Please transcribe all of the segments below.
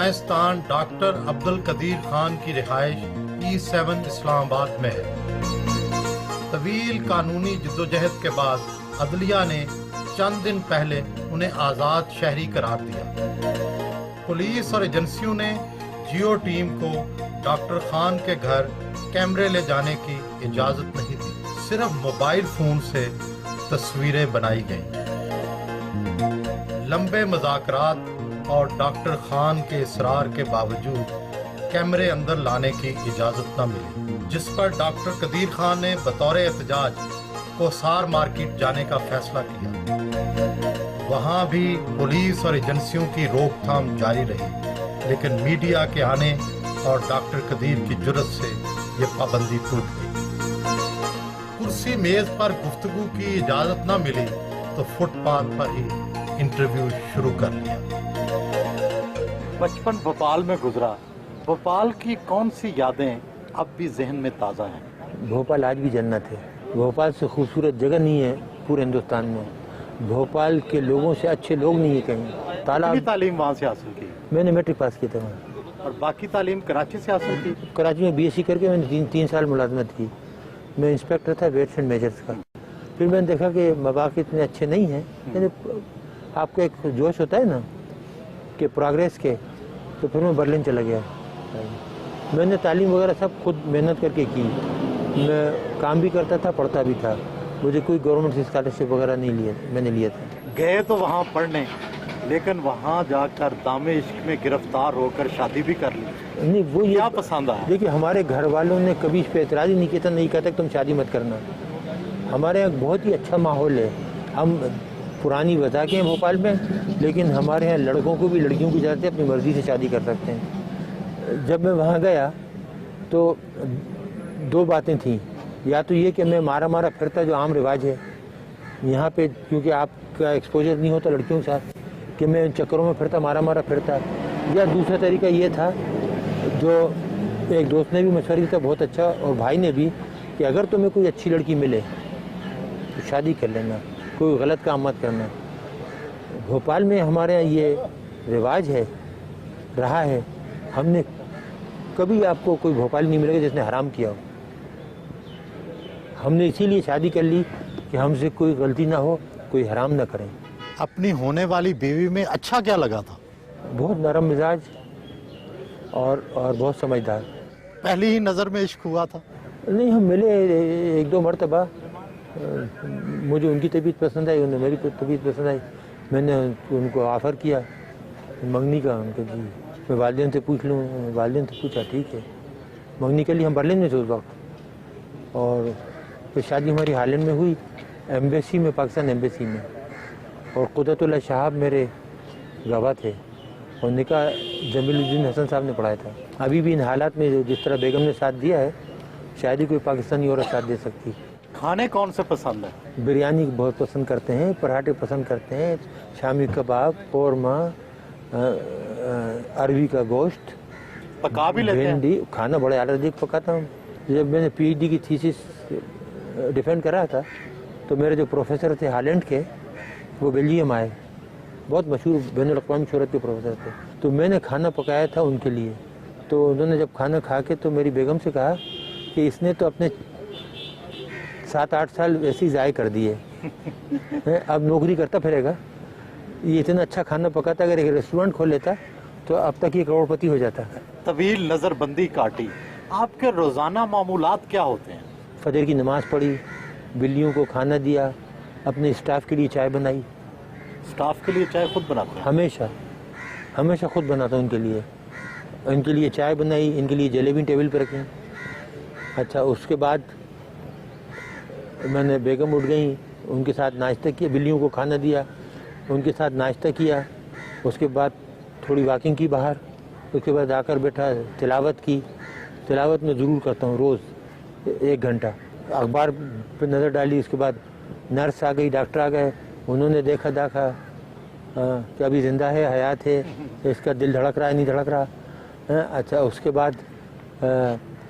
سائنسدان ڈاکٹر عبدالقدیر خان کی رہائش E7 اسلام آباد میں ہے۔ طویل قانونی جدوجہد کے بعد عدلیہ نے چند دن پہلے انہیں آزاد شہری قرار دیا۔ پولیس اور ایجنسیوں نے جیو ٹیم کو ڈاکٹر خان کے گھر کیمرے لے جانے کی اجازت نہیں دی، صرف موبائل فون سے تصویریں بنائی گئیں۔ لمبے مذاکرات اور ڈاکٹر خان کے اصرار کے باوجود کیمرے اندر لانے کی اجازت نہ ملی، جس پر ڈاکٹر قدیر خان نے بطور احتجاج کوسار مارکیٹ جانے کا فیصلہ کیا۔ وہاں بھی پولیس اور ایجنسیوں کی روک تھام جاری رہی، لیکن میڈیا کے آنے اور ڈاکٹر قدیر کی جرأت سے یہ پابندی ٹوٹ گئی۔ کرسی میز پر گفتگو کی اجازت نہ ملی تو فٹ پاتھ پر ہی انٹرویو شروع کر لیا۔ بچپن بھوپال میں گزرا، بھوپال کی کون سی یادیں اب بھی ذہن میں تازہ ہیں؟ بھوپال آج بھی جنت ہے۔ بھوپال سے خوبصورت جگہ نہیں ہے پورے ہندوستان میں۔ بھوپال کے لوگوں سے اچھے لوگ نہیں ہیں کہیں۔ تعلیم وہاں سے حاصل کی؟ میں نے میٹرک پاس کیا تھا وہاں۔ اور باقی تعلیم کراچی سے حاصل کی؟ کراچی میں BSc کر کے میں نے 3 سال ملازمت کی۔ میں انسپیکٹر تھا ویٹس اینڈ میجرز کا۔ پھر میں نے دیکھا کہ مواقع اتنے اچھے نہیں ہیں، آپ کو ایک جوش ہوتا ہے نا کہ پروگریس کے، تو پھر میں برلن چلا گیا۔ میں نے تعلیم وغیرہ سب خود محنت کر کے کی۔ میں کام بھی کرتا تھا، پڑھتا بھی تھا۔ مجھے کوئی گورنمنٹ اسکالرشپ وغیرہ نہیں لیا، میں نے لیا تھا۔ گئے تو وہاں پڑھنے، لیکن وہاں جا کر دام عشق میں گرفتار ہو کر شادی بھی کر لی۔ نہیں، وہ کیا پسند آیا؟ دیکھیے، ہمارے گھر والوں نے کبھی اس پہ اعتراض ہی نہیں کیا تھا، نہیں کہتا کہ تم شادی مت کرنا۔ ہمارے یہاں بہت ہی اچھا ماحول ہے۔ ہم پرانی وضع کے ہیں بھوپال میں، لیکن ہمارے یہاں لڑکوں کو بھی لڑکیوں کی اجازت ہے، اپنی مرضی سے شادی کر سکتے ہیں۔ جب میں وہاں گیا تو 2 باتیں تھیں، یا تو یہ کہ میں مارا پھرتا، جو عام رواج ہے یہاں پہ، کیونکہ آپ کا ایکسپوجر نہیں ہوتا لڑکیوں کے ساتھ، کہ میں ان چکروں میں پھرتا، مارا پھرتا۔ یا دوسرا طریقہ یہ تھا، جو ایک دوست نے بھی مشورہ دیا تھا بہت اچھا، اور بھائی نے بھی، کہ اگر تمہیں کوئی اچھی لڑکی ملے تو شادی کر لینا، کوئی غلط کام مت کرنا۔ بھوپال میں ہمارے یہاں یہ رواج ہے، رہا ہے۔ ہم نے کبھی آپ کو کوئی بھوپال نہیں ملے گا جس نے حرام کیا ہو۔ ہم نے اسی لیے شادی کر لی کہ ہم سے کوئی غلطی نہ ہو، کوئی حرام نہ کریں۔ اپنی ہونے والی بیوی میں اچھا کیا لگا تھا؟ بہت نرم مزاج اور بہت سمجھدار۔ پہلی ہی نظر میں عشق ہوا تھا؟ نہیں، ہم ملے 1-2 مرتبہ۔ مجھے ان کی طبیعت پسند آئی، انہیں میری طبیعت پسند آئی۔ میں نے ان کو آفر کیا منگنی کا، ان کو جی میں والدین سے پوچھ لوں۔ والدین سے پوچھا، ٹھیک ہے۔ منگنی کے لیے ہم برلن میں تھے اس وقت، اور پھر شادی ہماری ہالینڈ میں ہوئی، ایمبیسی میں، پاکستان ایمبیسی میں۔ اور قدرت اللہ شہاب میرے گواہ تھے، اور نکاح جمیل الدین حسن صاحب نے پڑھایا تھا۔ ابھی بھی ان حالات میں جس طرح بیگم نے ساتھ دیا ہے، شاید ہی کوئی پاکستانی عورت ساتھ دے سکتی۔ کھانے کون سے پسند ہے؟ بریانی بہت پسند کرتے ہیں، پراٹھے پسند کرتے ہیں، شامی کباب، قورمہ، عربی کا گوشت، پکا بھی لیتے ہیں؟ بھنڈی۔ کھانا بڑے اعلیٰ درجے کا پکاتا ہوں۔ جب میں نے PhD کی تھیسس ڈیفینڈ کرا تھا، تو میرے جو پروفیسر تھے ہالینڈ کے، وہ بیلجیم آئے، بہت مشہور بین الاقوامی شہرت کے پروفیسر تھے۔ تو میں نے کھانا پکایا تھا ان کے لیے۔ تو انہوں نے جب کھانا کھا کے تو میری بیگم سے کہا کہ اس نے تو اپنے 7-8 سال ویسے ہی ضائع کر دیے، اب نوکری کرتا پھرے گا۔ یہ اتنا اچھا کھانا پکاتا، اگر ایک ریسٹورینٹ کھول لیتا تو اب تک یہ کروڑ پتی ہو جاتا۔ طویل نظر بندی کاٹی، آپ کے روزانہ معمولات کیا ہوتے ہیں؟ فجر کی نماز پڑھی، بلیوں کو کھانا دیا، اپنے اسٹاف کے لیے چائے بنائی۔ اسٹاف کے لیے چائے خود بناتے ہیں؟ ہمیشہ خود بناتا ہوں ان کے لیے۔ ان کے لیے چائے بنائی، ان کے لیے جلیبی ٹیبل پہ رکھیں۔ اچھا، اس کے بعد میں نے بیگم اٹھ گئیں، ان کے ساتھ ناشتہ کیا، بلیوں کو کھانا دیا، ان کے ساتھ ناشتہ کیا۔ اس کے بعد تھوڑی واکنگ کی باہر، اس کے بعد آ کر بیٹھا، تلاوت کی۔ تلاوت میں ضرور کرتا ہوں روز 1 گھنٹہ۔ اخبار پہ نظر ڈالی، اس کے بعد نرس آ گئی، ڈاکٹر آ گئے، انہوں نے دیکھا کہ ابھی زندہ ہے، حیات ہے، اس کا دل دھڑک رہا ہے نہیں دھڑک رہا۔ اچھا، اس کے بعد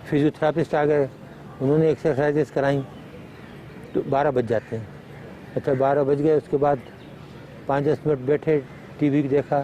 فزیوتھراپسٹ آ گئے، انہوں نے ایکسرسائزز کرائیں، تو 12 بج جاتے ہیں۔ اچھا، 12 بج گئے، اس کے بعد 5-10 منٹ بیٹھے، TV دیکھا،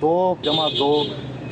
2 + 2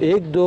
1-2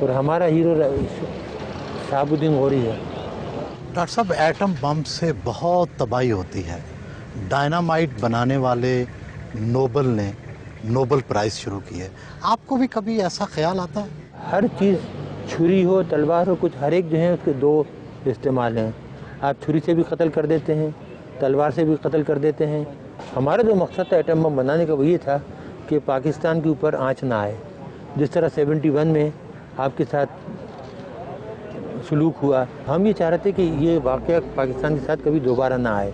اور ہمارا ہیرو شہاب غوری ہے۔ ڈاکٹر صاحب ایٹم بم سے بہت تباہی ہوتی ہے، ڈائنامائٹ بنانے والے نوبل نے نوبل پرائز شروع کی ہے، آپ کو بھی کبھی ایسا خیال آتا ہے؟ ہر چیز چھری ہو تلوار ہو کچھ ہر ایک جو ہے اس کے دو استعمال ہیں، آپ چھری سے بھی قتل کر دیتے ہیں، تلوار سے بھی قتل کر دیتے ہیں۔ ہمارا جو مقصد تھا ایٹم بم بنانے کا وہ یہ تھا کہ پاکستان کے اوپر آنچ نہ آئے، جس طرح 71 میں آپ کے ساتھ سلوک ہوا، ہم یہ چاہ رہے تھے کہ یہ واقعہ پاکستان کے ساتھ کبھی دوبارہ نہ آئے،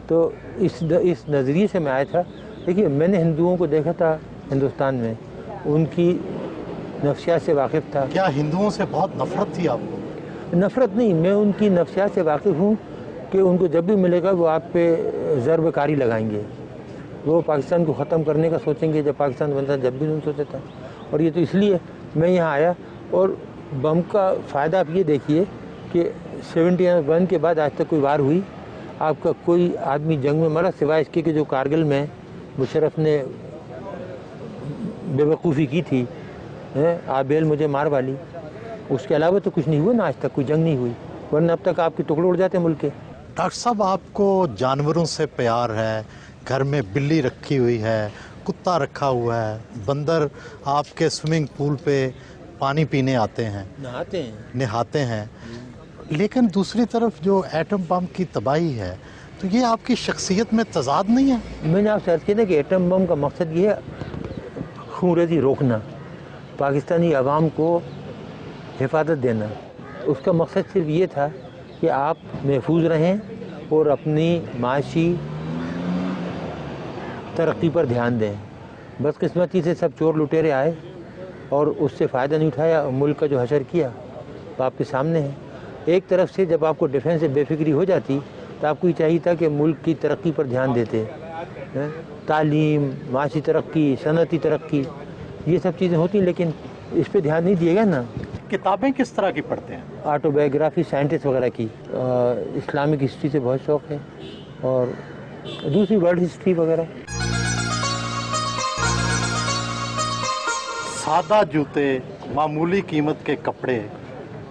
تو اس نظریے سے میں آیا تھا۔ دیکھیے میں نے ہندوؤں کو دیکھا تھا ہندوستان میں، ان کی نفسیات سے واقف تھا۔ کیا ہندوؤں سے بہت نفرت تھی آپ کو؟ نفرت نہیں، میں ان کی نفسیات سے واقف ہوں کہ ان کو جب بھی ملے گا وہ آپ پہ ضرب کاری لگائیں گے، وہ پاکستان کو ختم کرنے کا سوچیں گے، جب پاکستان بنتا جب بھی نہیں سوچا تھا۔ اور یہ تو اس لیے میں یہاں آیا، اور بم کا فائدہ آپ یہ دیکھیے کہ 71 کے بعد آج تک کوئی وار ہوئی، آپ کا کوئی آدمی جنگ میں مرا سوائے اس کے کہ جو کارگل میں مشرف نے بے وقوفی کی تھی، آبیل مجھے مار والی، اس کے علاوہ تو کچھ نہیں ہوا نا، آج تک کوئی جنگ نہیں ہوئی، ورنہ اب تک آپ کے ٹکڑے اڑ جاتے ملک کے۔ ڈاکٹر صاحب آپ کو جانوروں سے پیار ہے، گھر میں بلی رکھی ہوئی ہے، کتا رکھا ہوا ہے، بندر آپ کے سوئمنگ پول پہ پانی پینے آتے ہیں، نہاتے ہیں، لیکن دوسری طرف جو ایٹم بم کی تباہی ہے تو یہ آپ کی شخصیت میں تضاد نہیں ہے؟ میں نے آپ سے عرض کیا تھا کہ ایٹم بم کا مقصد یہ ہے خونریزی روکنا، پاکستانی عوام کو حفاظت دینا، اس کا مقصد صرف یہ تھا کہ آپ محفوظ رہیں اور اپنی معاشی ترقی پر دھیان دیں۔ بدقسمتی سے سب چور لٹیرے آئے اور اس سے فائدہ نہیں اٹھایا، ملک کا جو حشر کیا وہ آپ کے سامنے ہے۔ ایک طرف سے جب آپ کو ڈیفنس سے بے فکری ہو جاتی تو آپ کو یہ چاہیے تھا کہ ملک کی ترقی پر دھیان دیتے، تعلیم، معاشی ترقی، صنعتی ترقی، یہ سب چیزیں ہوتی ہیں، لیکن اس پہ دھیان نہیں دیے گا نا۔ کتابیں کس طرح کی پڑھتے ہیں؟ آٹو بایوگرافی سائنٹسٹ وغیرہ کی، اسلامک ہسٹری سے بہت شوق ہے، اور دوسری ورلڈ ہسٹری وغیرہ۔ سادہ جوتے، معمولی قیمت کے کپڑے،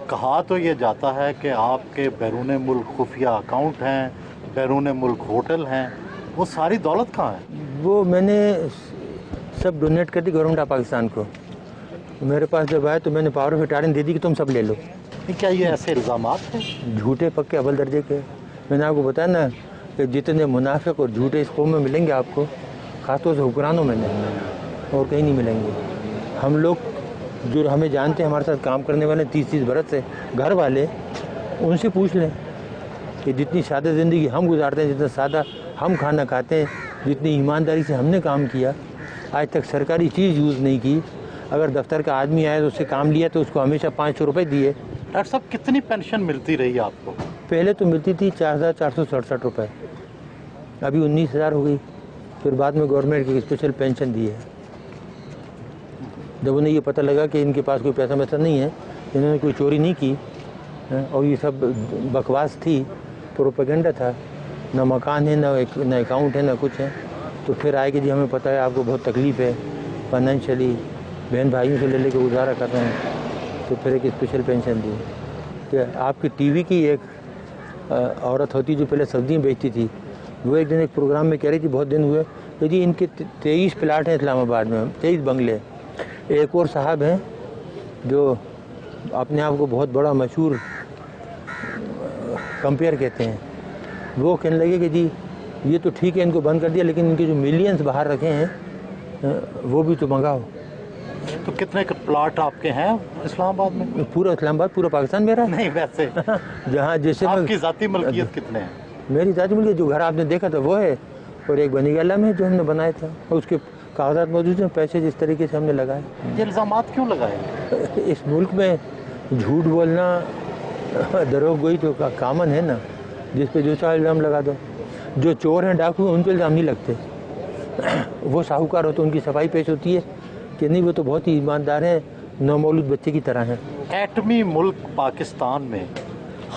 کہا تو یہ جاتا ہے کہ آپ کے بیرون ملک خفیہ اکاؤنٹ ہیں، بیرون ملک ہوٹل ہیں، وہ ساری دولت کہاں ہے؟ وہ میں نے سب ڈونیٹ کر دی گورنمنٹ آف پاکستان کو، میرے پاس جب آئے تو میں نے پاور آف اٹارن دے دی کہ تم سب لے لو۔ کیا یہ ایسے الزامات ہیں؟ جھوٹے پکے اول درجے کے، میں نے آپ کو بتایا نا کہ جتنے منافق اور جھوٹے اس قوم میں ملیں گے آپ کو، خاص طور سے حکمرانوں میں نہیں، اور کہیں نہیں ملیں گے۔ ہم لوگ جو ہمیں جانتے ہیں، ہمارے ساتھ کام کرنے والے 30 برس سے، گھر والے، ان سے پوچھ لیں کہ جتنی سادہ زندگی ہم گزارتے ہیں، جتنا سادہ ہم کھانا کھاتے ہیں، جتنی ایمانداری سے ہم نے کام کیا، آج تک سرکاری چیز یوز نہیں کی۔ اگر دفتر کا آدمی آیا تو اس سے کام لیا تو اس کو ہمیشہ 500 روپے دیے۔ ڈاکٹر صاحب کتنی پینشن ملتی رہی آپ کو؟ پہلے تو ملتی تھی 4467 روپے، ابھی 19,000 ہو گئی، پھر بعد میں گورنمنٹ کی اسپیشل پینشن دی ہے۔ جب انہیں یہ پتہ لگا کہ ان کے پاس کوئی پیسہ ویسا نہیں ہے، انہوں نے کوئی چوری نہیں کی، اور یہ سب بکواس تھی، پروپیگنڈا تھا، نہ مکان ہے، نہ اکاؤنٹ ہے، نہ کچھ ہے، تو پھر آئے کہ جی ہمیں پتہ ہے آپ کو بہت تکلیف ہے فائنینشلی، بہن بھائیوں سے لے کے گزارا کر رہے ہیں، تو پھر ایک اسپیشل پینشن دی۔ کہ آپ کی ٹی وی کی ایک عورت ہوتی جو پہلے سبزیاں بیچتی تھی، وہ ایک دن ایک پروگرام میں کہہ رہی تھی، بہت دن ہوئے کہ جی ان کے 23 پلاٹ ہیں اسلام آباد میں، 23 بنگلے۔ ایک اور صاحب ہیں جو اپنے آپ کو بہت بڑا مشہور کمپیئر کہتے ہیں، وہ کہنے لگے کہ جی یہ تو ٹھیک ہے ان کو بند کر دیا، لیکن ان کے جو ملینز باہر رکھے ہیں وہ بھی تو منگاؤ۔ تو کتنے پلاٹ آپ کے ہیں اسلام آباد میں؟ پورا اسلام آباد، پورا پاکستان میرا ہے۔ نہیں ویسے جہاں جیسے آپ کی ذاتی ملکیت کتنے ہیں؟ میری ذاتی ملکیت جو گھر آپ نے دیکھا تھا وہ ہے، اور ایک بنی گالہ میں جو ہم نے بنایا تھا، اور اس کے کاغذات موجود ہیں، پیسے جس طریقے سے ہم نے لگائے۔ یہ الزامات کیوں لگائے؟ اس ملک میں جھوٹ بولنا، دروغ گوئی تو کامن ہے نا، جس پہ جو چاہے الزام لگا دو۔ جو چور ہیں، ڈاکو ہیں، ان پہ الزام نہیں لگتے، وہ ساہوکار ہوتے ان کی صفائی پیش ہوتی ہے کہ نہیں وہ تو بہت ہی ایماندار ہیں، نومولود بچے کی طرح ہیں۔ ایٹمی ملک پاکستان میں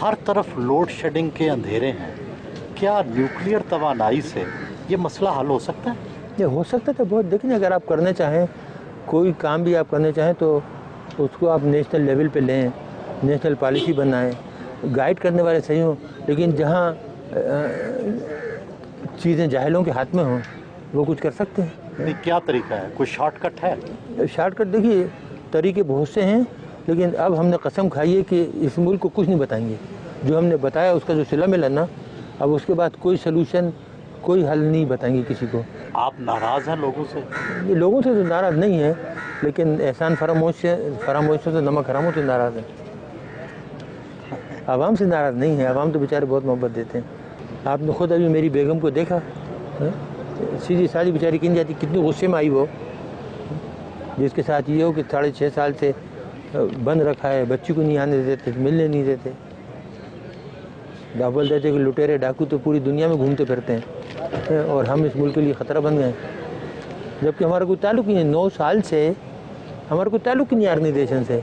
ہر طرف لوڈ شیڈنگ کے اندھیرے ہیں، کیا نیوکلیئر توانائی سے یہ مسئلہ حل ہو سکتا ہے؟ یہ ہو سکتا تھا بہت، لیکن اگر آپ کرنا چاہیں کوئی کام بھی آپ کرنا چاہیں تو اس کو آپ نیشنل لیول پہ لیں، نیشنل پالیسی بنائیں، گائیڈ کرنے والے صحیح ہوں، لیکن جہاں چیزیں جاہلوں کے ہاتھ میں ہوں وہ کچھ کر سکتے ہیں۔ نہیں، کیا طریقہ ہے؟ کوئی شارٹ کٹ ہے؟ شارٹ کٹ دیکھیے، طریقے بہت سے ہیں، لیکن اب ہم نے قسم کھائی ہے کہ اس ملک کو کچھ نہیں بتائیں گے۔ جو ہم نے بتایا اس کا جو صلہ ملا نا، اب اس کے بعد کوئی سلوشن، کوئی حل نہیں بتائیں گے کسی کو۔ آپ ناراض ہیں لوگوں سے؟ یہ لوگوں سے تو ناراض نہیں ہے، لیکن احسان فراموشوں سے نمک حراموں سے ناراض ہیں۔ عوام سے ناراض نہیں ہے، عوام تو بیچارے بہت محبت دیتے ہیں۔ آپ نے خود ابھی میری بیگم کو دیکھا، سیدھی سادھی بیچاری کن جاتی، کتنی غصے میں آئی وہ، جس کے ساتھ یہ ہو کہ 6.5 سال سے بند رکھا ہے، بچی کو نہیں آنے دیتے، ملنے نہیں دیتے۔ بول دیتے کہ لٹیرے ڈاکو تو پوری دنیا میں گھومتے پھرتے ہیں اور ہم اس ملک کے لیے خطرہ بن گئے، جبکہ ہمارا کوئی تعلق ہی نہیں۔ 9 سال سے ہمارا کوئی تعلق ہی نہیں آرگنائزیشن سے۔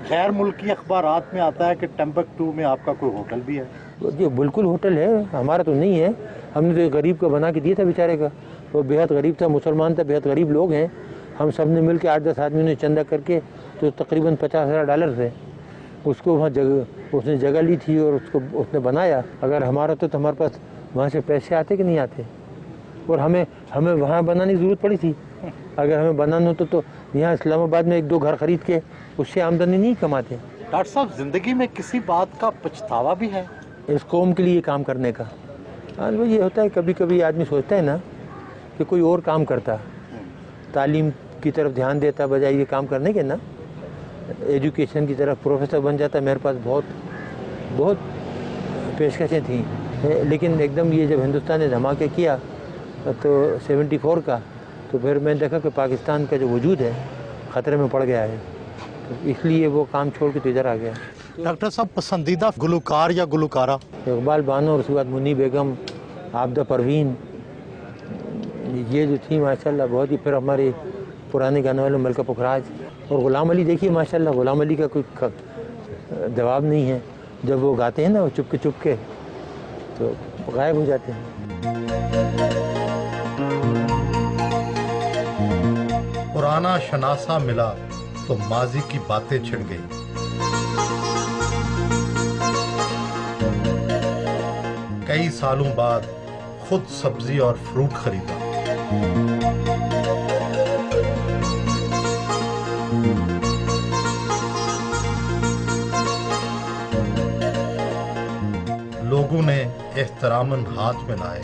غیر ملکی اخبارات میں آتا ہے کہ ٹمبکٹو میں آپ کا کوئی ہوٹل بھی ہے؟ جی بالکل ہوٹل ہے، ہمارا تو نہیں ہے، ہم نے تو ایک غریب کا بنا کے دیا تھا بیچارے کا، وہ بہت غریب تھا، مسلمان تھا، بہت غریب لوگ ہیں، ہم سب نے مل کے 8-10 آدمیوں نے چندہ کر کے تو تقریباً $50,000 تھے، اس کو وہاں اس نے جگہ لی تھی اور اس نے بنایا۔ اگر ہمارا تو ہمارے پاس وہاں سے پیسے آتے کہ نہیں آتے، اور ہمیں وہاں بنانے کی ضرورت پڑی تھی۔ اگر ہمیں بنانا ہوتا تو یہاں اسلام آباد میں 1-2 گھر خرید کے اس سے آمدنی نہیں کماتے۔ ڈاکٹر صاحب، زندگی میں کسی بات کا پچھتاوا بھی ہے؟ اس قوم کے لیے کام کرنے کا، وہ یہ ہوتا ہے کبھی کبھی آدمی سوچتا ہے نا کہ کوئی اور کام کرتا، تعلیم کی طرف دھیان دیتا بجائے یہ کام کرنے کے نا، ایجوکیشن کی طرف پروفیسر بن جاتا۔ میرے پاس بہت پیشکشیں تھیں، لیکن ایک دم یہ جب ہندوستان نے دھماکے کیا تو 74 کا، تو پھر میں نے دیکھا کہ پاکستان کا جو وجود ہے خطرے میں پڑ گیا ہے، تو اس لیے وہ کام چھوڑ کے تو ادھر آ گیا۔ ڈاکٹر صاحب، پسندیدہ گلوکار یا گلوکارہ؟ اقبال بانو، اور اس کے بعد منی بیگم، عابدہ پروین، یہ جو تھی ماشاءاللہ بہت ہی۔ پھر ہمارے پرانے گانے والے ملکہ پکھراج، اور غلام علی دیکھیے ماشاءاللہ، غلام علی کا کوئی جواب نہیں ہے، جب وہ گاتے ہیں نا وہ چپ کے تو غائب ہو جاتے ہیں۔ پرانا شناسہ ملا تو ماضی کی باتیں چھڑ گئی، کئی سالوں بعد خود سبزی اور فروٹ خریدا، لوگوں نے احتراماً ہاتھ میں لائے،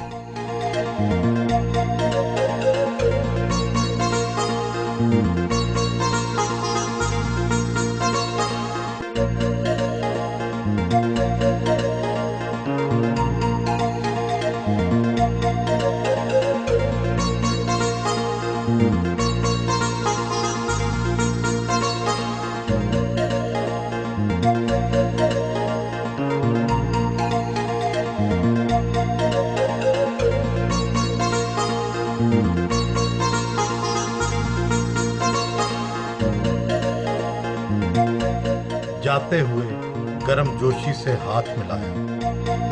جاتے ہوئے گرم جوشی سے ہاتھ ملایا،